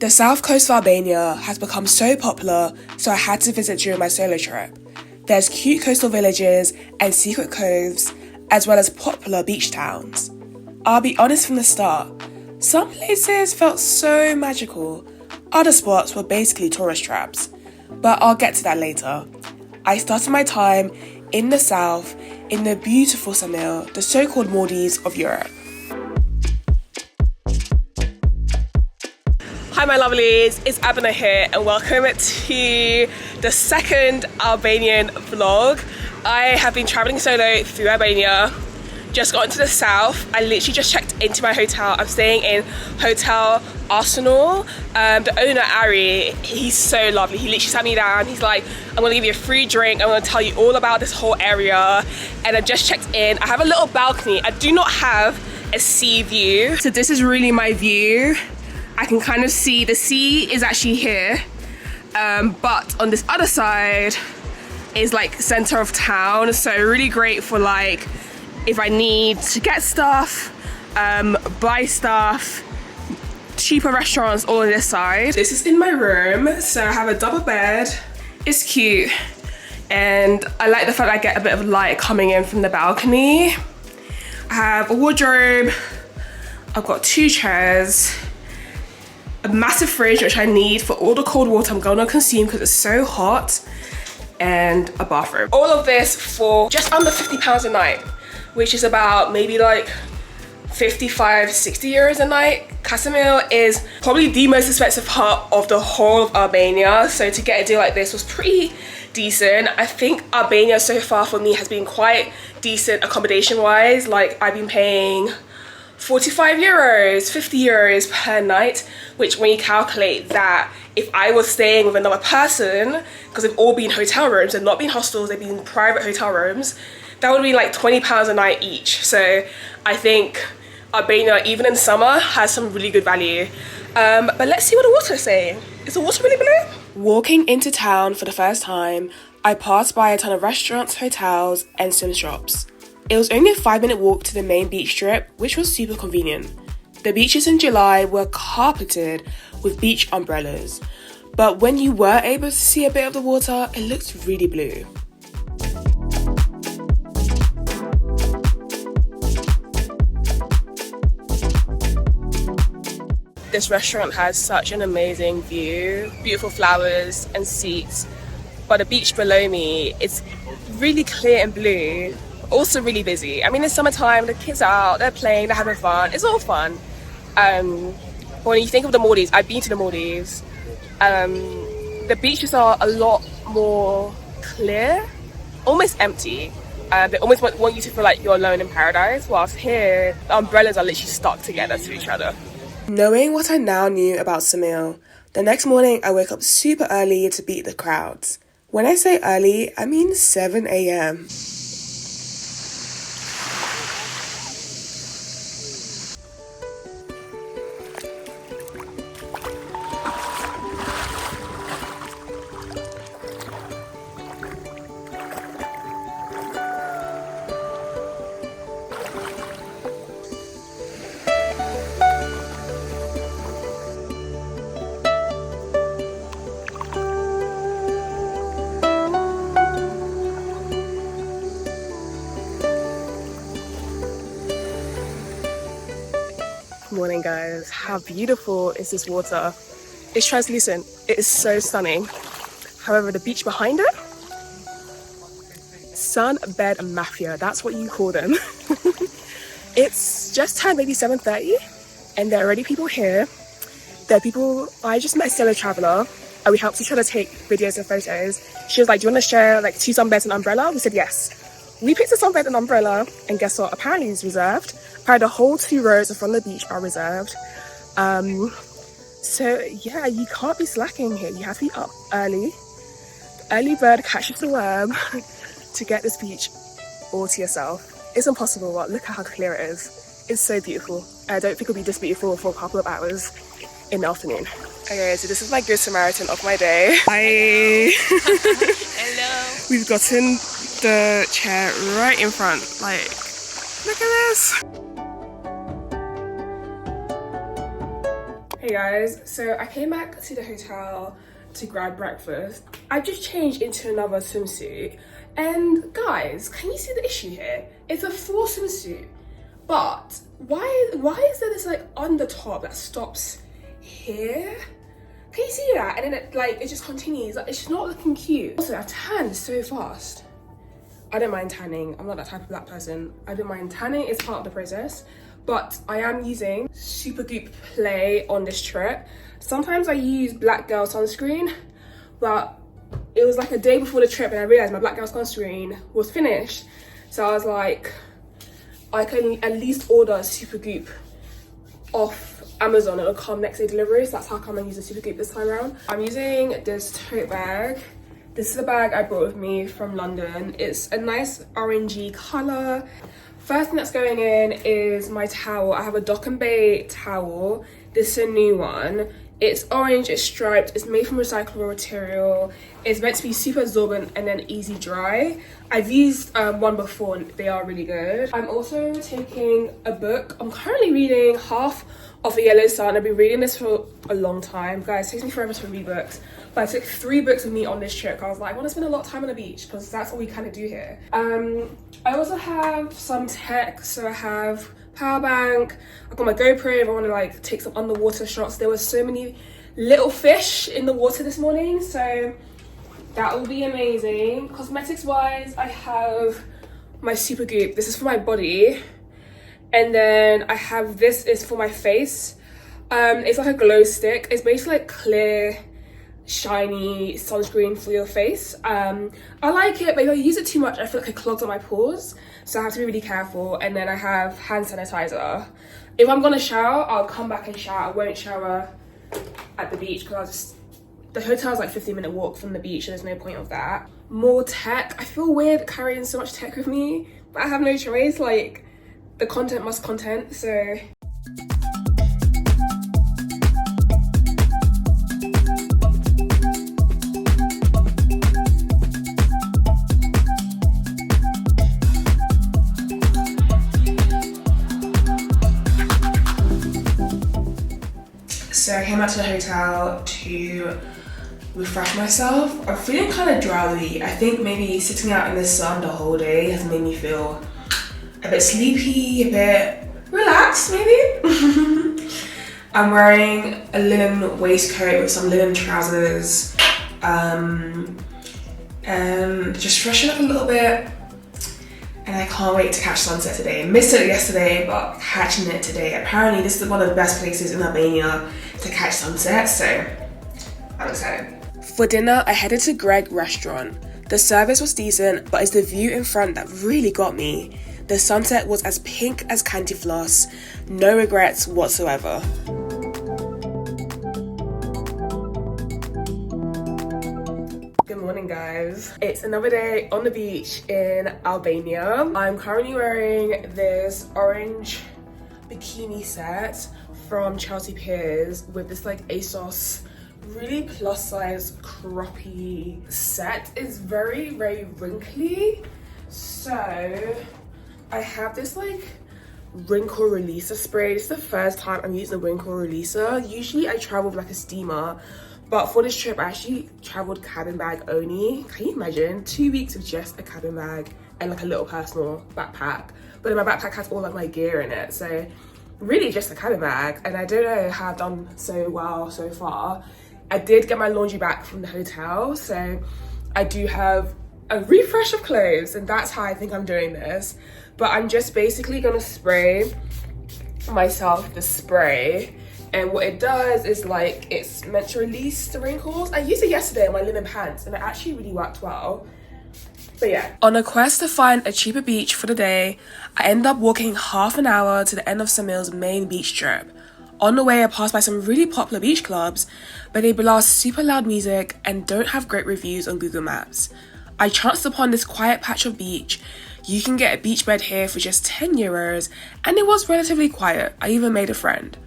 The south coast of Albania has become so popular, so I had to visit during my solo trip. There's cute coastal villages and secret coves, as well as popular beach towns. I'll be honest from the start, some places felt so magical, other spots were basically tourist traps, but I'll get to that later. I started my time in the south, in the beautiful Ksamil, the so-called Maldives of Europe. Hi my lovelies, it's Abena here and welcome to the second Albanian vlog. I have been travelling solo through Albania, just got into the south. I literally just checked into my hotel. I'm staying in Hotel Arsenal. The owner, Ari, he's so lovely. He literally sat me down. He's like, I'm gonna give you a free drink. I'm gonna tell you all about this whole area. And I just checked in. I have a little balcony. I do not have a sea view. So this is really my view. I can kind of see the sea is actually here, but on this other side is like center of town, so really great for like if I need to get stuff, buy stuff, cheaper restaurants all on this side. This is in my room, so I have a double bed. It's cute and I like the fact that I get a bit of light coming in from the balcony. I have a wardrobe, I've got 2 chairs, a massive fridge which I need for all the cold water I'm gonna consume because it's so hot, and a bathroom. All of this for just under £50 a night, which is about maybe like 55, 60 euros a night. Ksamil is probably the most expensive part of the whole of Albania, so to get a deal like this was pretty decent. I think Albania so far for me has been quite decent accommodation wise. Like I've been paying 45 euros, 50 euros per night, which when you calculate that, if I was staying with another person, because they've all been hotel rooms and not been hostels, they've been private hotel rooms, that would be like £20 a night each. So I think Albania, even in summer, has some really good value. But let's see what the water is saying. Is the water really blue? Walking into town for the first time, I passed by a ton of restaurants, hotels, and swim shops. It was only a 5-minute walk to the main beach strip, which was super convenient. The beaches in July were carpeted with beach umbrellas, but when you were able to see a bit of the water, it looked really blue. This restaurant has such an amazing view, beautiful flowers and seats, but the beach below me, it's really clear and blue. Also really busy. I mean, it's summertime, the kids are out, they're playing, they're having fun, it's all fun. But when you think of the Maldives, I've been to the Maldives, the beaches are a lot more clear, almost empty. They almost want you to feel like you're alone in paradise, whilst here, the umbrellas are literally stuck together to each other. Knowing what I now knew about Ksamil, the next morning I woke up super early to beat the crowds. When I say early, I mean 7 a.m. Morning guys, how beautiful is this water? It's translucent, it is so stunning. However, the beach behind it, sunbed mafia, that's what you call them. It's just turned maybe 7:30 and there are already people here. There are people, I just met a solo traveller and we helped each other take videos and photos. She was like, do you want to share like 2 sunbeds and umbrella? We said yes. We picked a sunbed and umbrella and guess what, apparently it's reserved. Apparently the whole 2 rows in front of the beach are reserved. So yeah, you can't be slacking here. You have to be up early. Early bird catches the worm to get this beach all to yourself. It's impossible, but look at how clear it is. It's so beautiful. I don't think it'll be this beautiful for a couple of hours in the afternoon. Okay, so this is my good Samaritan of my day. Hi. Hello. We've gotten the chair right in front. Like, look at this. Hey Hey guys, so I came back to the hotel to grab breakfast. I just changed into another swimsuit, and guys, can you see the issue here? It's a full swimsuit, but why is there this like on the top that stops here? Can you see that? And then it just continues. Like, it's just not looking cute. Also, I've tanned so fast. I don't mind tanning. I'm not that type of black person. I don't mind tanning. It's part of the process. But I am using Supergoop Play on this trip. Sometimes I use Black Girl sunscreen, but it was like a day before the trip and I realized my Black Girl sunscreen was finished. So I was like, I can at least order Supergoop off Amazon. It'll come next day delivery. So that's how come I'm using Supergoop this time around. I'm using this tote bag. This is the bag I brought with me from London. It's a nice orangey color. First thing that's going in is my towel. I have a Dock and Bay towel. This is a new one. It's orange, it's striped, it's made from recyclable material. It's meant to be super absorbent and then easy dry. I've used one before and they are really good. I'm also taking a book. I'm currently reading half of A Yellow Sun. I've been reading this for a long time. Guys, it takes me forever to read books. But I took 3 books with me on this trip. I was like, I want to spend a lot of time on the beach because that's what we kind of do here. I also have some tech. So I have power bank. I got my GoPro if I want to like take some underwater shots. There were so many little fish in the water this morning, so that will be amazing. Cosmetics wise, I have my Supergoop. This is for my body. And then I have this is for my face. It's like a glow stick. It's basically like clear, shiny sunscreen for your face. I like it, but if I use it too much I feel like it clogs up my pores, so I have to be really careful. And then I have hand sanitizer. If I'm gonna shower, I'll come back and shower. I won't shower at the beach because the hotel's like 15-minute walk from the beach, so there's no point of that. More tech. I feel weird carrying so much tech with me, but I have no choice. Like, the content must content, so I came back to the hotel to refresh myself. I'm feeling kind of drowsy. I think maybe sitting out in the sun the whole day has made me feel a bit sleepy, a bit relaxed maybe. I'm wearing a linen waistcoat with some linen trousers and just freshen up a little bit. And I can't wait to catch sunset today. Missed it yesterday, but catching it today. Apparently this is one of the best places in Albania to catch sunset, so I'm excited. For dinner, I headed to Greg restaurant. The service was decent, but it's the view in front that really got me. The sunset was as pink as candy floss. No regrets whatsoever. Good morning, guys. It's another day on the beach in Albania. I'm currently wearing this orange bikini set from Chelsea Piers with this like ASOS really plus size croppy set. It's very, very wrinkly. So I have this like wrinkle releaser spray. This is the first time I'm using a wrinkle releaser. Usually I travel with like a steamer, but for this trip I actually traveled cabin bag only. Can you imagine 2 weeks of just a cabin bag and like a little personal backpack? But then my backpack has all like my gear in it, so really just a cabin bag. And I don't know how I've done so well so far. I did get my laundry back from the hotel, so I do have a refresh of clothes, and that's how I think I'm doing this. But I'm just basically gonna spray myself the spray, and what it does is like it's meant to release the wrinkles. I used it yesterday on my linen pants and it actually really worked well. But yeah. On a quest to find a cheaper beach for the day, I ended up walking half an hour to the end of Ksamil's main beach strip. On the way, I passed by some really popular beach clubs, but they blast super loud music and don't have great reviews on Google Maps. I chanced upon this quiet patch of beach. You can get a beach bed here for just 10 euros, and it was relatively quiet. I even made a friend.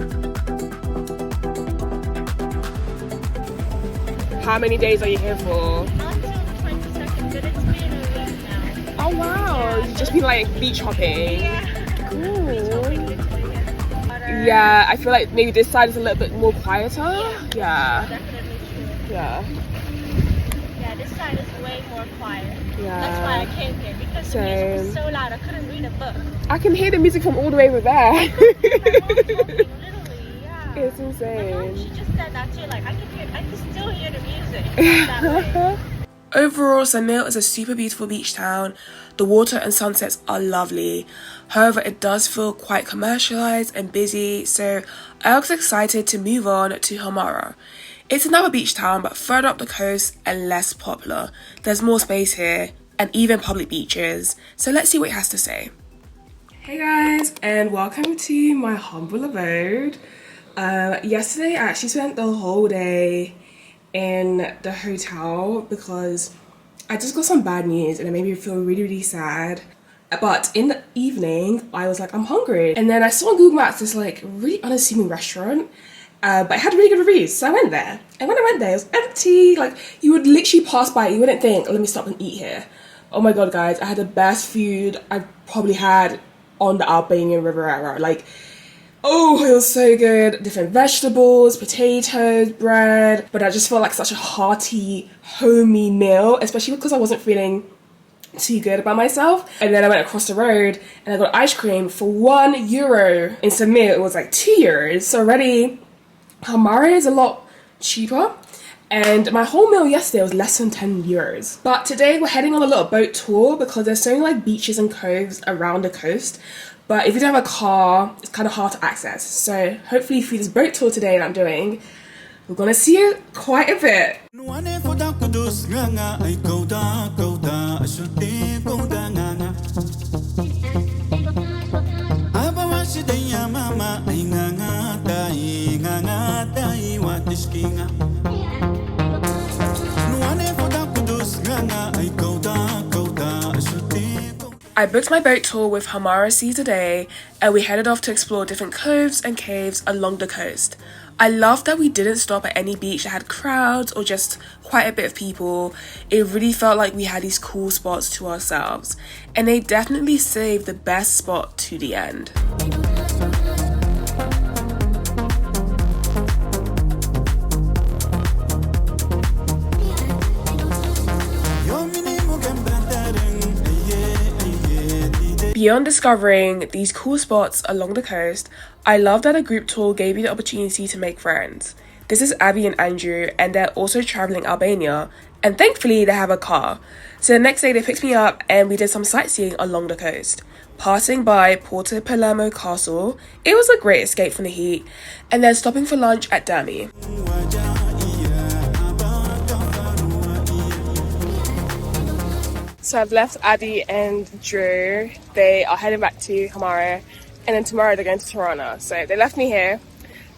How many days are you here for? Until the 22nd, but it's been a week now. Oh wow, you've just been like beach hopping. Yeah. Cool. Yeah, I feel like maybe this side is a little bit more quieter. Yeah. Definitely true. Yeah. Yeah, this side is way more quiet. Yeah. That's why I came here, because the music was so loud I couldn't read a book. I can hear the music from all the way over there. My mom literally, yeah. It's My mom, insane. she just said that too, like I can still hear the music. That way. Overall, Ksamil is a super beautiful beach town. The water and sunsets are lovely. However, it does feel quite commercialized and busy, so I was excited to move on to Himara. It's another beach town, but further up the coast and less popular. There's more space here, and even public beaches. So let's see what he has to say. Hey guys, and welcome to my humble abode. Yesterday, I actually spent the whole day in the hotel because I just got some bad news and it made me feel really sad. But in the evening, I was like, I'm hungry. And then I saw on Google Maps this like really unassuming restaurant, but it had really good reviews. So I went there. And when I went there, it was empty. Like you would literally pass by, you wouldn't think, let me stop and eat here. Oh my God, guys, I had the best food I've probably had on the Albania Riviera. Like, oh, it was so good. Different vegetables, potatoes, bread. But I just felt like such a hearty, homey meal, especially because I wasn't feeling too good about myself. And then I went across the road and I got ice cream for €1. In Ksamil, it was like €2. So already, Himara is a lot cheaper. And my whole meal yesterday was less than €10. But today we're heading on a little boat tour because there's so many like beaches and coves around the coast. But if you don't have a car, it's kind of hard to access. So hopefully through this boat tour today that I'm doing, we're gonna see it quite a bit. I booked my boat tour with Himara Seas today and we headed off to explore different coves and caves along the coast. I love that we didn't stop at any beach that had crowds or just quite a bit of people. It really felt like we had these cool spots to ourselves, and they definitely saved the best spot to the end. Beyond discovering these cool spots along the coast, I love that a group tour gave you the opportunity to make friends. This is Abby and Andrew, and they're also traveling Albania, and thankfully they have a car. So the next day they picked me up and we did some sightseeing along the coast. Passing by Porto Palermo Castle, it was a great escape from the heat, and then stopping for lunch at Dhermi. So I've left Addy and Drew. They are heading back to Himara, and then tomorrow they're going to Tirana. So they left me here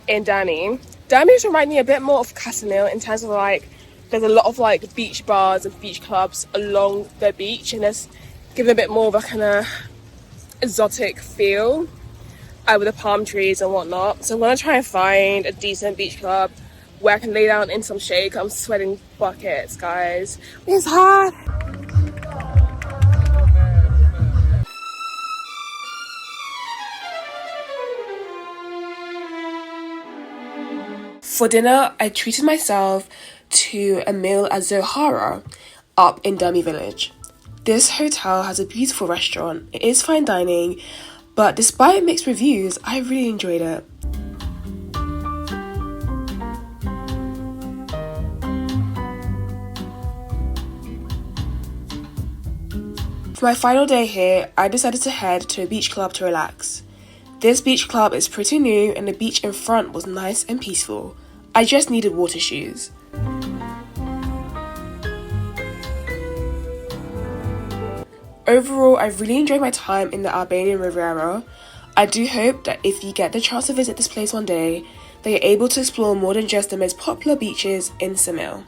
in Dhermi. Dhermi just reminds me a bit more of Ksamil in terms of like, there's a lot of like beach bars and beach clubs along the beach, and it's given a bit more of a kind of exotic feel with the palm trees and whatnot. So I'm gonna try and find a decent beach club where I can lay down in some shade. I'm sweating buckets, guys. It's hot. For dinner, I treated myself to a meal at Hara up in Dhermi village. This hotel has a beautiful restaurant. It is fine dining, but despite mixed reviews, I really enjoyed it. For my final day here, I decided to head to a beach club to relax. This beach club is pretty new and the beach in front was nice and peaceful. I just needed water shoes. Overall, I really enjoyed my time in the Albania Riviera. I do hope that if you get the chance to visit this place one day, that you're able to explore more than just the most popular beaches in Ksamil.